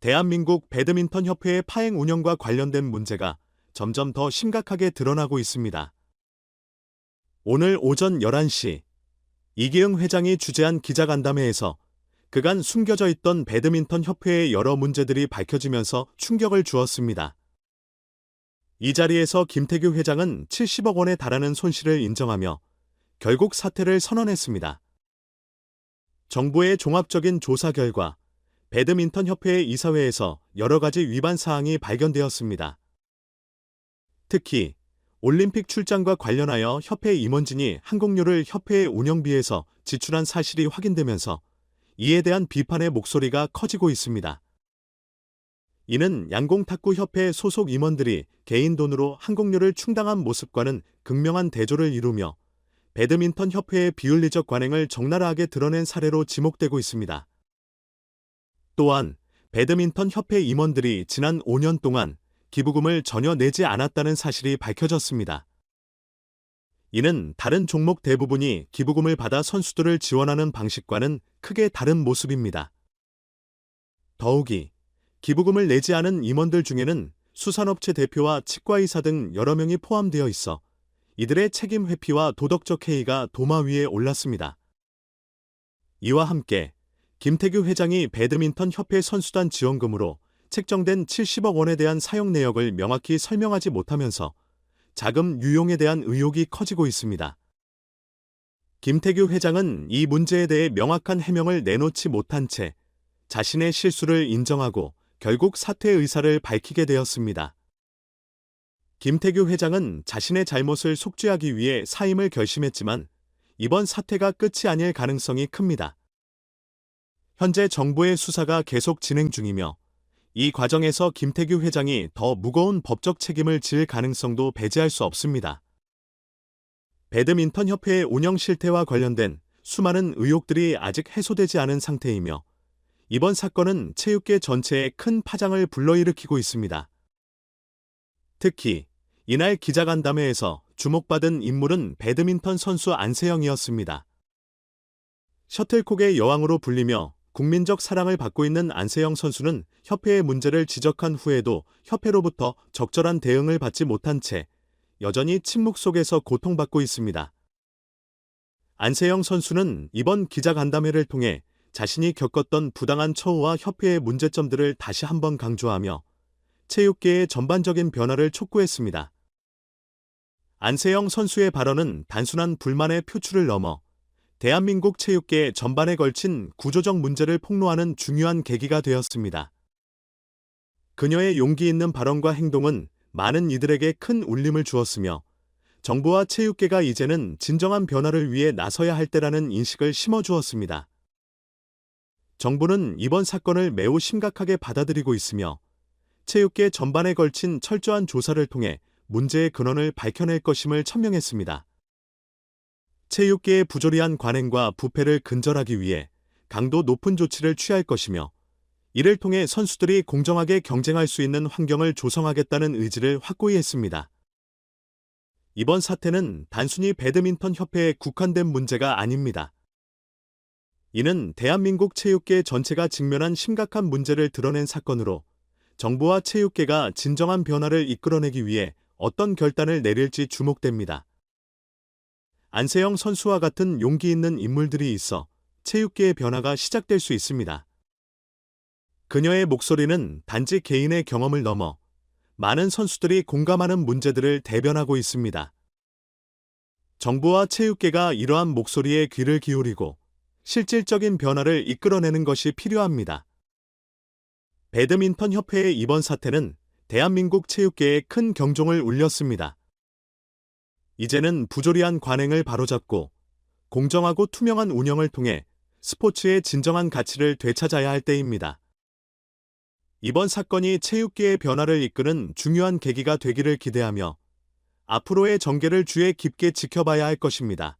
대한민국 배드민턴 협회의 파행 운영과 관련된 문제가 점점 더 심각하게 드러나고 있습니다. 오늘 오전 11시 이기흥 회장이 주재한 기자간담회에서 그간 숨겨져 있던 배드민턴 협회의 여러 문제들이 밝혀지면서 충격을 주었습니다. 이 자리에서 김태규 회장은 70억 원에 달하는 손실을 인정하며 결국 사퇴를 선언했습니다. 정부의 종합적인 조사 결과 배드민턴 협회의 이사회에서 여러 가지 위반 사항이 발견되었습니다. 특히 올림픽 출장과 관련하여 협회 임원진이 항공료를 협회의 운영비에서 지출한 사실이 확인되면서 이에 대한 비판의 목소리가 커지고 있습니다. 이는 양공탁구협회 소속 임원들이 개인 돈으로 항공료를 충당한 모습과는 극명한 대조를 이루며 배드민턴 협회의 비윤리적 관행을 적나라하게 드러낸 사례로 지목되고 있습니다. 또한 배드민턴 협회 임원들이 지난 5년 동안 기부금을 전혀 내지 않았다는 사실이 밝혀졌습니다. 이는 다른 종목 대부분이 기부금을 받아 선수들을 지원하는 방식과는 크게 다른 모습입니다. 더욱이 기부금을 내지 않은 임원들 중에는 수산업체 대표와 치과의사 등 여러 명이 포함되어 있어 이들의 책임 회피와 도덕적 해이가 도마 위에 올랐습니다. 이와 함께 김태규 회장이 배드민턴 협회 선수단 지원금으로 책정된 70억 원에 대한 사용 내역을 명확히 설명하지 못하면서 자금 유용에 대한 의혹이 커지고 있습니다. 김태규 회장은 이 문제에 대해 명확한 해명을 내놓지 못한 채 자신의 실수를 인정하고 결국 사퇴 의사를 밝히게 되었습니다. 김태규 회장은 자신의 잘못을 속죄하기 위해 사임을 결심했지만 이번 사퇴가 끝이 아닐 가능성이 큽니다. 현재 정부의 수사가 계속 진행 중이며 이 과정에서 김태규 회장이 더 무거운 법적 책임을 질 가능성도 배제할 수 없습니다. 배드민턴 협회의 운영 실태와 관련된 수많은 의혹들이 아직 해소되지 않은 상태이며 이번 사건은 체육계 전체에 큰 파장을 불러일으키고 있습니다. 특히 이날 기자간담회에서 주목받은 인물은 배드민턴 선수 안세영이었습니다. 셔틀콕의 여왕으로 불리며 국민적 사랑을 받고 있는 안세영 선수는 협회의 문제를 지적한 후에도 협회로부터 적절한 대응을 받지 못한 채 여전히 침묵 속에서 고통받고 있습니다. 안세영 선수는 이번 기자간담회를 통해 자신이 겪었던 부당한 처우와 협회의 문제점들을 다시 한번 강조하며 체육계의 전반적인 변화를 촉구했습니다. 안세영 선수의 발언은 단순한 불만의 표출을 넘어 대한민국 체육계 전반에 걸친 구조적 문제를 폭로하는 중요한 계기가 되었습니다. 그녀의 용기 있는 발언과 행동은 많은 이들에게 큰 울림을 주었으며 정부와 체육계가 이제는 진정한 변화를 위해 나서야 할 때라는 인식을 심어주었습니다. 정부는 이번 사건을 매우 심각하게 받아들이고 있으며 체육계 전반에 걸친 철저한 조사를 통해 문제의 근원을 밝혀낼 것임을 천명했습니다. 체육계의 부조리한 관행과 부패를 근절하기 위해 강도 높은 조치를 취할 것이며 이를 통해 선수들이 공정하게 경쟁할 수 있는 환경을 조성하겠다는 의지를 확고히 했습니다. 이번 사태는 단순히 배드민턴 협회에 국한된 문제가 아닙니다. 이는 대한민국 체육계 전체가 직면한 심각한 문제를 드러낸 사건으로 정부와 체육계가 진정한 변화를 이끌어내기 위해 어떤 결단을 내릴지 주목됩니다. 안세영 선수와 같은 용기 있는 인물들이 있어 체육계의 변화가 시작될 수 있습니다. 그녀의 목소리는 단지 개인의 경험을 넘어 많은 선수들이 공감하는 문제들을 대변하고 있습니다. 정부와 체육계가 이러한 목소리에 귀를 기울이고 실질적인 변화를 이끌어내는 것이 필요합니다. 배드민턴 협회의 이번 사태는 대한민국 체육계에 큰 경종을 울렸습니다. 이제는 부조리한 관행을 바로잡고 공정하고 투명한 운영을 통해 스포츠의 진정한 가치를 되찾아야 할 때입니다. 이번 사건이 체육계의 변화를 이끄는 중요한 계기가 되기를 기대하며 앞으로의 전개를 주의 깊게 지켜봐야 할 것입니다.